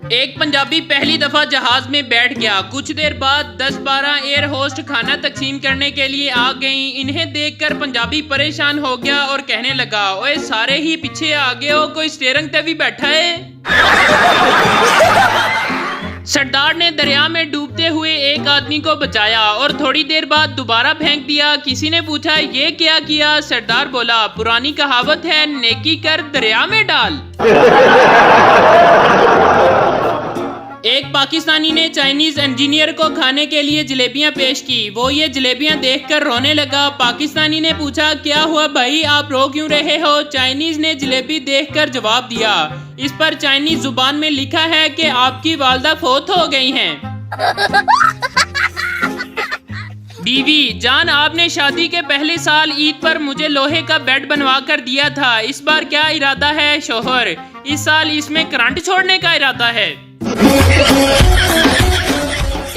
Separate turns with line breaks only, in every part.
एक पंजाबी पहली दफा जहाज में बैठ गया। कुछ देर बाद 10-12 एयर होस्ट खाना तकसीम करने के लिए आ गईं। इन्हें देखकर पंजाबी परेशान हो गया और कहने लगा, ओए सारे ही पीछे आ गए हो, कोई स्टीयरिंग पे भी बैठा है। सरदार ने दरिया में डूबते हुए एक आदमी को बचाया और थोड़ी देर बाद दोबारा फेंक दिया। किसी ने पूछा, ये क्या किया? सरदार बोला, पुरानी कहावत है, नेकी कर दरिया में डाल। एक पाकिस्तानी ने चाइनीज इंजीनियर को खाने के लिए जलेबियां पेश की। वो ये जलेबियां देखकर रोने लगा। पाकिस्तानी ने पूछा, क्या हुआ भाई, आप रो क्यों रहे हो? चाइनीज ने जलेबी देखकर जवाब दिया, इस पर चाइनीज जुबान में लिखा है कि आपकी वालदा फौत हो गई हैं। बीवी, जान आपने शादी के पहले साल ईद पर मुझे लोहे का बेड बनवा कर दिया था, इस बार क्या इरादा है? शोहर, इस साल इसमें करंट छोड़ने का इरादा है।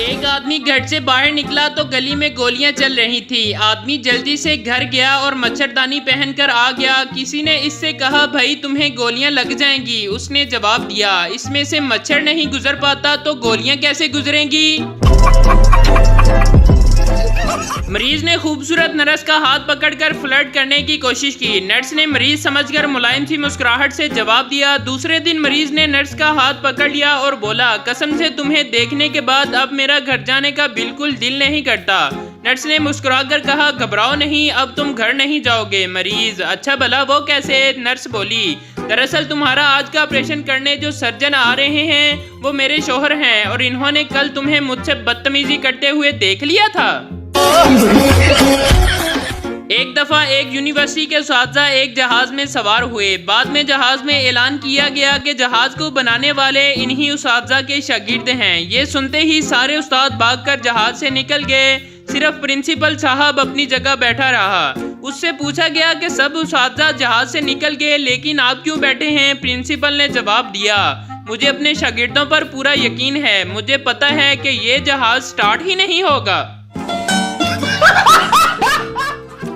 एक आदमी घर से बाहर निकला तो गली में गोलियां चल रही थी। आदमी जल्दी से घर गया और मच्छरदानी पहनकर आ गया। किसी ने इससे कहा, भाई तुम्हें गोलियां लग जाएंगी। उसने जवाब दिया, इसमें से मच्छर नहीं गुजर पाता तो गोलियां कैसे गुजरेंगी? मरीज ने खूबसूरत नर्स का हाथ पकड़कर फ्लर्ट करने की कोशिश की। नर्स ने मरीज समझकर मुलायम सी मुस्कुराहट से जवाब दिया। दूसरे दिन मरीज ने नर्स का हाथ पकड़ लिया और बोला, कसम से तुम्हें देखने के बाद अब मेरा घर जाने का बिल्कुल दिल नहीं करता। नर्स ने मुस्कुराकर कहा, घबराओ नहीं, अब तुम घर नहीं जाओगे। मरीज, अच्छा भला वो कैसे? नर्स बोली, दरअसल तुम्हारा आज का ऑपरेशन करने जो सर्जन आ रहे हैं वो मेरे शोहर हैं और इन्होंने कल तुम्हें मुझसे बदतमीजी करते हुए देख लिया था। एक दफा एक यूनिवर्सिटी के उस्ताद एक जहाज में सवार हुए। बाद में जहाज में ऐलान किया गया कि जहाज को बनाने वाले इन्हीं उस्ताद के शागिर्द हैं। ये सुनते ही सारे उस्ताद भागकर जहाज से निकल गए। सिर्फ प्रिंसिपल साहब अपनी जगह बैठा रहा। उससे पूछा गया कि सब उस्ताद जहाज से निकल गए लेकिन आप क्यों बैठे हैं? प्रिंसिपल ने जवाब दिया, मुझे अपने शागिर्दों पर पूरा यकीन है, मुझे पता है कि ये जहाज स्टार्ट ही नहीं होगा।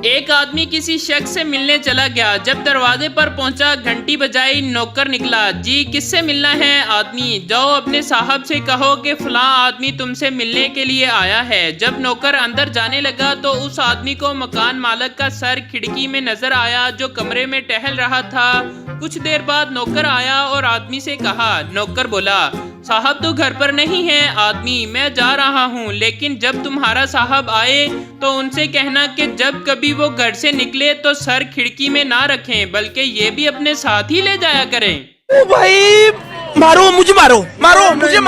एक आदमी किसी शख्स से मिलने चला गया। जब दरवाजे पर पहुंचा, घंटी बजाई, नौकर निकला। जी किससे मिलना है? आदमी, जाओ अपने साहब से कहो कि फलां आदमी तुमसे मिलने के लिए आया है। जब नौकर अंदर जाने लगा तो उस आदमी को मकान मालिक का सर खिड़की में नजर आया जो कमरे में टहल रहा था। कुछ देर बाद नौकर आया और आदमी से कहा। नौकर बोला, साहब तो घर पर नहीं है। आदमी, मैं जा रहा हूँ, लेकिन जब तुम्हारा साहब आए तो उनसे कहना कि जब कभी वो घर से निकले तो सर खिड़की में ना रखें बल्कि ये भी अपने साथ ही ले जाया करें।
ओ भाई, मारो मुझे, मारो मुझे,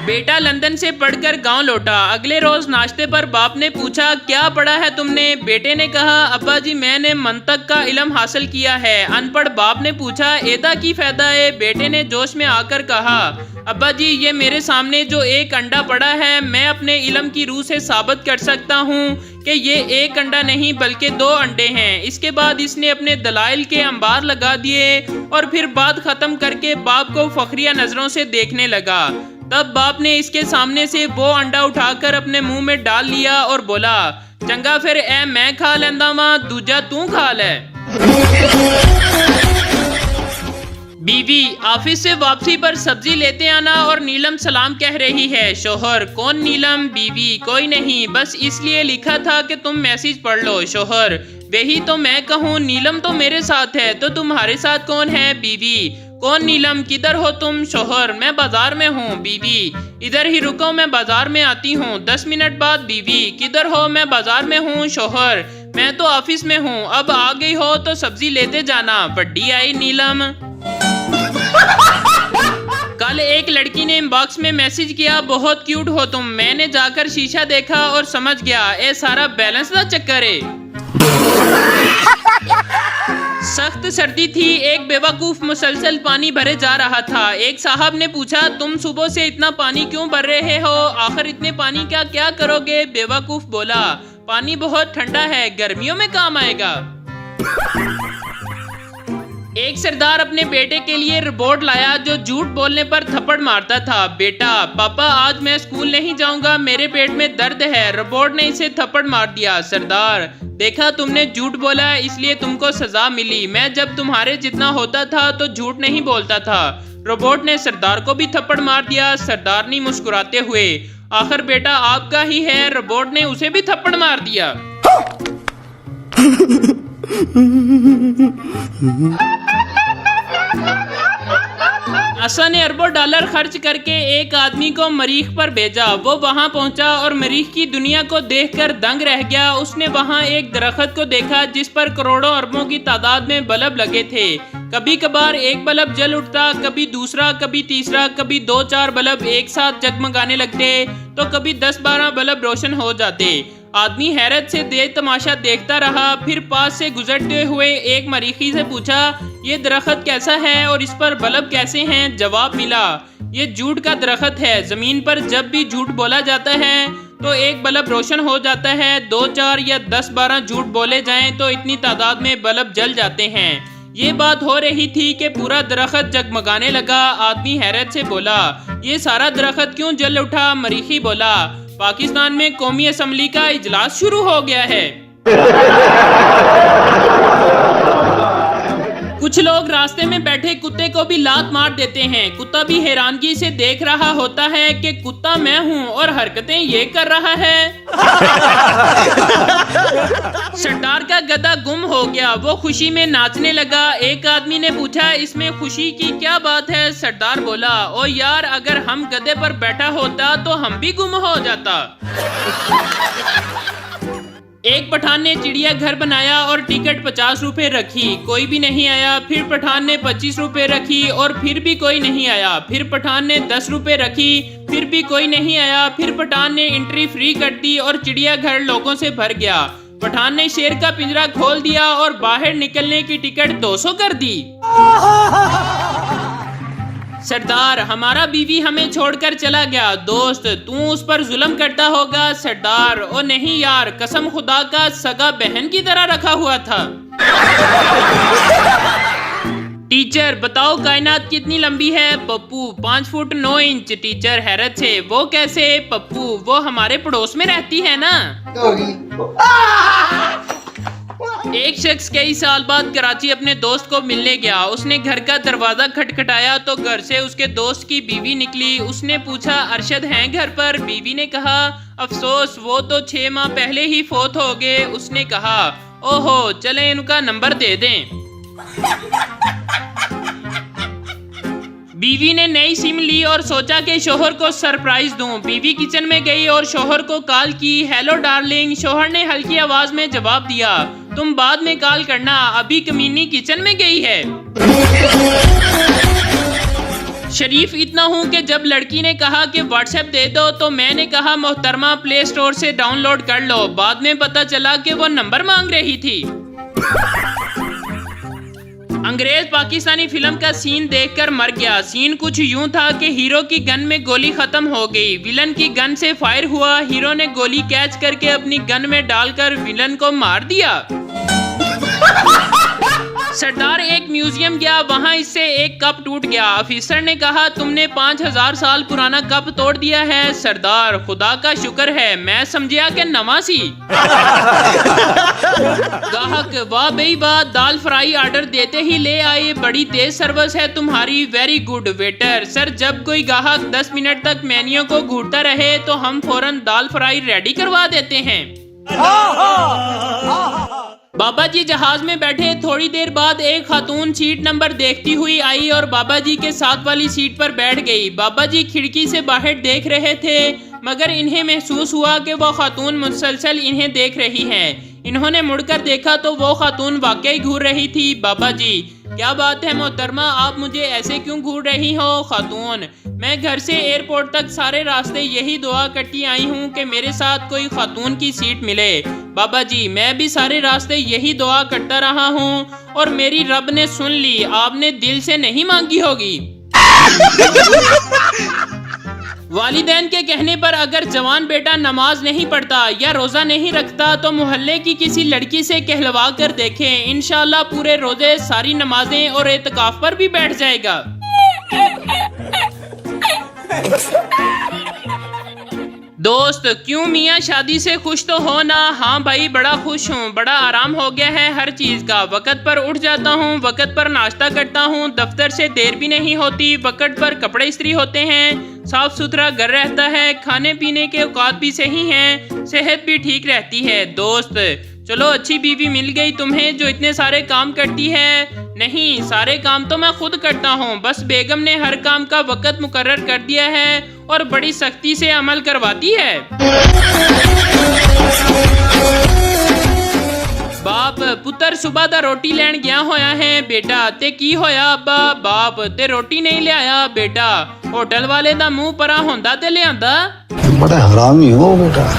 बेटा लंदन से पढ़कर गांव लौटा। अगले रोज नाश्ते पर बाप ने पूछा, क्या पढ़ा है तुमने? बेटे ने कहा, अब्बा जी मैंने मंतक का इल्म हासिल किया है। अनपढ़ बाप ने पूछा, एदा की फायदा है? बेटे ने जोश में आकर कहा, अब्बा जी ये मेरे सामने जो एक अंडा पड़ा है मैं अपने इल्म की रूह से साबित कर सकता हूँ कि ये एक अंडा नहीं बल्कि 2 अंडे हैं। इसके बाद इसने अपने दलाइल के अंबार लगा दिए और फिर बात खत्म करके बाप को फखरिया नजरों से देखने लगा। तब बाप ने इसके सामने से वो अंडा उठाकर अपने मुंह में डाल लिया और बोला, चंगा फिर ए मैं खा लेंदा वा, दूजा तू खा ले। बीवी, ऑफिस से वापसी पर सब्जी लेते आना और नीलम सलाम कह रही है। शोहर, कौन नीलम? बीवी, कोई नहीं, बस इसलिए लिखा था कि तुम मैसेज पढ़ लो। शोहर, वही तो मैं कहूँ, नीलम तो मेरे साथ है, तो तुम्हारे साथ कौन है? बीवी, कौन नीलम? किधर हो तुम? शोहर, मैं बाजार में हूँ। बीवी, इधर ही रुको, मैं बाजार में आती हूँ। 10 मिनट बाद। बीवी, किधर हो? मैं बाजार में हूँ। शोहर, मैं तो ऑफिस में हूँ, अब आ गई हो तो सब्जी लेते जाना। बड्डी आई नीलम। कल एक लड़की ने इनबॉक्स में मैसेज किया, बहुत क्यूट हो तुम। मैंने जाकर शीशा देखा और समझ गया ये सारा बैलेंस का चक्कर है। सख्त सर्दी थी। एक बेवकूफ मुसलसल पानी भरे जा रहा था। एक साहब ने पूछा, तुम सुबह से इतना पानी क्यों भर रहे हो? आखिर इतने पानी का क्या करोगे? बेवकूफ बोला, पानी बहुत ठंडा है, गर्मियों में काम आएगा। एक सरदार अपने बेटे के लिए रोबोट लाया जो झूठ बोलने पर थप्पड़ मारता था। बेटा, पापा आज मैं स्कूल नहीं जाऊंगा, मेरे पेट में दर्द है। रोबोट ने इसे थप्पड़ मार दिया। सरदार, देखा तुमने झूठ बोला इसलिए तुमको सजा मिली। मैं जब तुम्हारे जितना होता था तो झूठ नहीं बोलता था। रोबोट ने सरदार को भी थप्पड़ मार दिया। सरदार ने मुस्कुराते हुए, आखिर बेटा आपका ही है। रोबोट ने उसे भी थप्पड़ मार दिया। नासा ने अरबों डॉलर खर्च करके एक आदमी को मरीख पर भेजा। वो वहां पहुंचा और मरीख की दुनिया को देखकर दंग रह गया। उसने वहां एक दरख्त को देखा जिस पर करोड़ों अरबों की तादाद में बल्ब लगे थे। कभी कभार एक बल्ब जल उठता, कभी दूसरा, कभी तीसरा, कभी 2-4 बल्ब एक साथ जगमगाने लगते तो कभी 10-12 बल्ब रोशन हो जाते। आदमी हैरत से तमाशा देखता रहा। फिर पास से गुजरते हुए एक मरीखी से पूछा, ये दरख्त कैसा है और इस पर बल्ब कैसे हैं? जवाब मिला, ये झूठ का दरख्त है। जमीन पर जब भी झूठ बोला जाता है तो एक बल्ब रोशन हो जाता है। 2-4 या 10-12 झूठ बोले जाएं तो इतनी तादाद में बल्ब जल जाते हैं। ये बात हो रही थी कि पूरा दरख्त जगमगाने लगा। आदमी हैरत से बोला, ये सारा दरख्त क्यों जल उठा? मरीखी बोला, पाकिस्तान में कौमी असम्बली का इजलास शुरू हो गया है। कुछ लोग रास्ते में बैठे कुत्ते को भी लात मार देते हैं। कुत्ता भी हैरानगी से देख रहा होता है कि कुत्ता मैं हूँ और हरकतें ये कर रहा है। सरदार का गधा गुम हो गया। वो खुशी में नाचने लगा। एक आदमी ने पूछा, इसमें खुशी की क्या बात है? सरदार बोला, ओ यार, अगर हम गधे पर बैठा होता तो हम भी गुम हो जाता। एक पठान ने चिड़िया घर बनाया और टिकट 50 रुपए रखी, कोई भी नहीं आया। फिर पठान ने 25 रुपए रखी और फिर भी कोई नहीं आया। फिर पठान ने 10 रुपए रखी, फिर भी कोई नहीं आया। फिर पठान ने एंट्री फ्री कर दी और चिड़िया घर लोगों से भर गया। पठान ने शेर का पिंजरा खोल दिया और बाहर निकलने की टिकट 200 कर दी। सरदार, हमारा बीवी हमें छोड़कर चला गया। दोस्त, तू उस पर जुल्म करता होगा। सरदार, ओ नहीं यार, कसम खुदा का, सगा बहन की तरह रखा हुआ था। टीचर, बताओ कायनात कितनी लंबी है? Pappu, 5 foot 9 inch. टीचर हैरत से, वो कैसे? पप्पू, वो हमारे पड़ोस में रहती है ना। एक शख्स कई साल बाद कराची अपने दोस्त को मिलने गया। उसने घर का दरवाजा खटखटाया तो घर से उसके दोस्त की बीवी निकली। उसने पूछा, अरशद हैं घर पर? बीवी ने कहा, अफसोस, वो तो 6 माह पहले ही फोत हो गए। उसने कहा, ओहो, चले इनका नंबर दे दें। बीवी ने नई सिम ली और सोचा कि शोहर को सरप्राइज दूं। बीवी किचन में गई और शोहर को कॉल की। Hello darling. शोहर ने हल्की आवाज में जवाब दिया, तुम बाद में कॉल करना, अभी कमीनी किचन में गई है। शरीफ इतना हूँ कि जब लड़की ने कहा कि व्हाट्सएप दे दो तो मैंने कहा, मोहतरमा प्ले स्टोर से डाउनलोड कर लो। बाद में पता चला कि वो नंबर मांग रही थी। अंग्रेज पाकिस्तानी फिल्म का सीन देखकर मर गया। सीन कुछ यूं था कि हीरो की गन में गोली खत्म हो गई। विलन की गन से फायर हुआ। हीरो ने गोली कैच करके अपनी गन में डालकर विलन को मार दिया। सरदार एक म्यूजियम गया, वहां इससे एक कप टूट गया। ऑफिसर ने कहा, तुमने 5000 साल पुराना कप तोड़ दिया है। सरदार, खुदा का शुक्र है, मैं समझिया कि नवासी। गाहक, वाह बई वाह, दाल फ्राई ऑर्डर देते ही ले आए, बड़ी तेज सर्विस है तुम्हारी, वेरी गुड। वेटर, सर जब कोई गाहक 10 मिनट तक मेन्यू को घूरता रहे तो हम फौरन दाल फ्राई रेडी करवा देते हैं। बाबा जी जहाज में बैठे। थोड़ी देर बाद एक खातून सीट नंबर देखती हुई आई और बाबा जी के साथ वाली सीट पर बैठ गई। बाबा जी खिड़की से बाहर देख रहे थे मगर इन्हें महसूस हुआ कि वो खातून मुसलसल इन्हें देख रही है। इन्होंने मुड़कर देखा तो वो खातून वाकई घूर रही थी। बाबा जी, क्या बात है मोहतरमा, आप मुझे ऐसे क्यों घूर रही हो? खातून, मैं घर से एयरपोर्ट तक सारे रास्ते यही दुआ करती आई हूँ कि मेरे साथ कोई खातून की सीट मिले। बाबा जी, मैं भी सारे रास्ते यही दुआ करता रहा हूँ और मेरी रब ने सुन ली। आपने दिल से नहीं मांगी होगी। वालिदैन के कहने पर अगर जवान बेटा नमाज नहीं पढ़ता या रोजा नहीं रखता तो मोहल्ले की किसी लड़की से कहलवा कर देखें, इंशाल्लाह पूरे रोजे सारी नमाजें और एतकाफ पर भी बैठ जाएगा। दोस्त, क्यों मियाँ शादी से खुश तो हो ना? हाँ भाई, बड़ा खुश हूँ, बड़ा आराम हो गया है हर चीज़ का। वक़्त पर उठ जाता हूँ, वक़्त पर नाश्ता करता हूँ, दफ्तर से देर भी नहीं होती, वक़्त पर कपड़े इस्त्री होते हैं, साफ सुथरा घर रहता है, खाने पीने के औकात भी सही हैं, सेहत भी ठीक रहती है। दोस्त, चलो अच्छी बीवी मिल गई तुम्हें जो इतने सारे काम करती है। नहीं, सारे काम तो मैं खुद करता हूँ, बस बेगम ने हर काम का वक़्त मुकर्रर कर दिया है और बड़ी सख्ती से अमल करवाती है। बाप, पुत्र सुबह दा रोटी लैन गया होया है। बेटा, ते की होया अब्बा? बाप, ते रोटी नहीं ले आया। बेटा, होटल वाले दा मुंह परा होंदा ते ले आंदा।
बड़ा हरामी हो बेटा।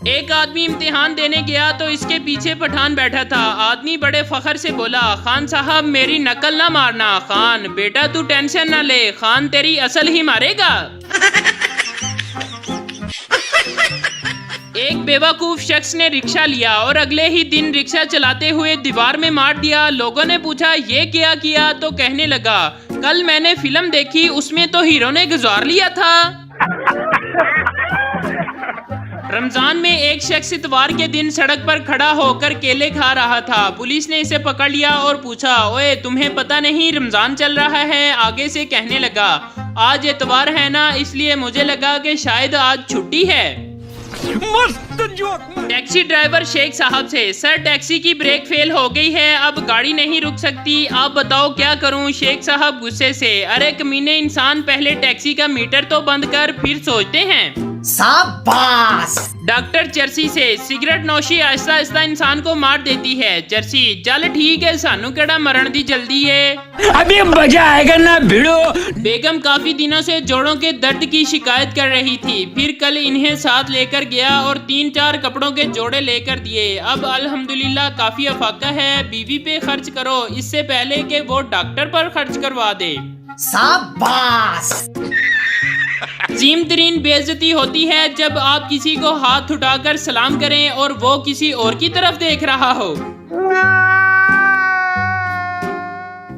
एक आदमी इम्तिहान देने गया तो इसके पीछे पठान बैठा था। आदमी बड़े फखर से बोला, खान साहब मेरी नकल ना मारना। खान, बेटा तू टेंशन ना ले, खान तेरी असल ही मारेगा। एक बेवकूफ शख्स ने रिक्शा लिया और अगले ही दिन रिक्शा चलाते हुए दीवार में मार दिया। लोगों ने पूछा ये क्या किया तो कहने लगा, कल मैंने फिल्म देखी, उसमें तो हीरो ने गुजार लिया था। रमजान में एक शख्स इतवार के दिन सड़क पर खड़ा होकर केले खा रहा था। पुलिस ने इसे पकड़ लिया और पूछा, ओए तुम्हें पता नहीं रमजान चल रहा है? आगे से कहने लगा, आज इतवार है ना, इसलिए मुझे लगा कि शायद आज छुट्टी है। टैक्सी ड्राइवर शेख साहब से, सर टैक्सी की ब्रेक फेल हो गई है, अब गाड़ी नहीं रुक सकती, आप बताओ क्या करूं? शेख साहब गुस्से से, अरे कमीने इंसान, पहले टैक्सी का मीटर तो बंद कर, फिर सोचते हैं।
शाबाश।
डॉक्टर चर्सी से, सिगरेट नौशी आहिस्ता आहिस्ता इंसान को मार देती है। चर्सी, चल ठीक है, सानू केड़ा मरण दी जल्दी है,
अभी मजा आएगा ना भिड़ो।
बेगम काफी दिनों से जोड़ों के दर्द की शिकायत कर रही थी, फिर कल इन्हें साथ लेकर गया और 3-4 कपड़ों के जोड़े लेकर दिए। अब अल्हम्दुलिल्लाह काफी अफाका है, बीवी पे खर्च करो इससे पहले कि वो डॉक्टर पर खर्च करवा दे।
शाबाश।
अजीम तरीन बेइज्जती होती है जब आप किसी को हाथ उठाकर सलाम करें और वो किसी और की तरफ देख रहा हो।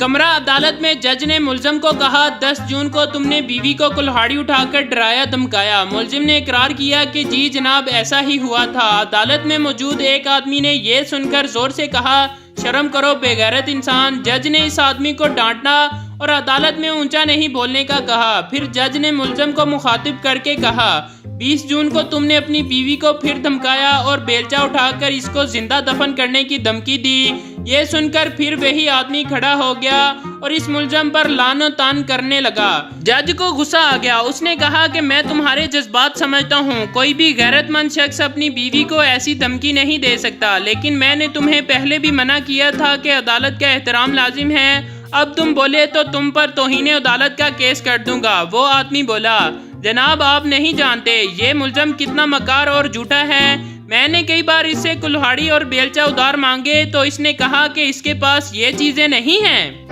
कमरा अदालत में जज ने मुल्जिम को कहा, 10 जून को तुमने बीवी को कुल्हाड़ी उठाकर डराया धमकाया। मुल्जिम ने इकरार किया कि जी जनाब ऐसा ही हुआ था। अदालत में मौजूद एक आदमी ने यह सुनकर जोर से कहा, शर्म करो बेगैरत इंसान। जज ने इस आदमी को डांटना और अदालत में ऊंचा नहीं बोलने का कहा। फिर जज ने मुल्जिम को मुखातिब करके कहा, 20 जून को तुमने अपनी बीवी को फिर धमकाया और बेलचा उठाकर इसको जिंदा दफन करने की धमकी दी। ये सुनकर फिर वही आदमी खड़ा हो गया और इस मुल्जिम पर लानो तान करने लगा। जज को गुस्सा आ गया, उसने कहा कि मैं तुम्हारे जज्बात समझता हूँ, कोई भी गैरतमंद शख्स अपनी बीवी को ऐसी धमकी नहीं दे सकता, लेकिन मैंने तुम्हें पहले भी मना किया था कि अदालत का एहतराम लाजिम है। अब तुम बोले तो तुम पर तौहीन अदालत का केस कर दूंगा। वो आदमी बोला, जनाब आप नहीं जानते ये मुल्जिम कितना मकार और झूठा है। मैंने कई बार इससे कुल्हाड़ी और बेलचा उधार मांगे तो इसने कहा कि इसके पास ये चीजें नहीं हैं।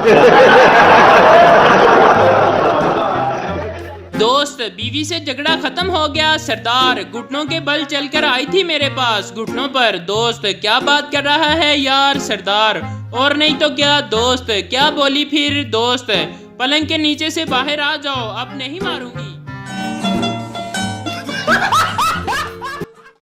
दोस्त, बीवी से झगड़ा खत्म हो गया। सरदार, घुटनों के बल चलकर आई थी मेरे पास, घुटनों पर। दोस्त, क्या बात कर रहा है यार? सरदार, और नहीं तो क्या। दोस्त, क्या बोली फिर? दोस्त, पलंग के नीचे से बाहर आ जाओ, अब नहीं मारूंगी।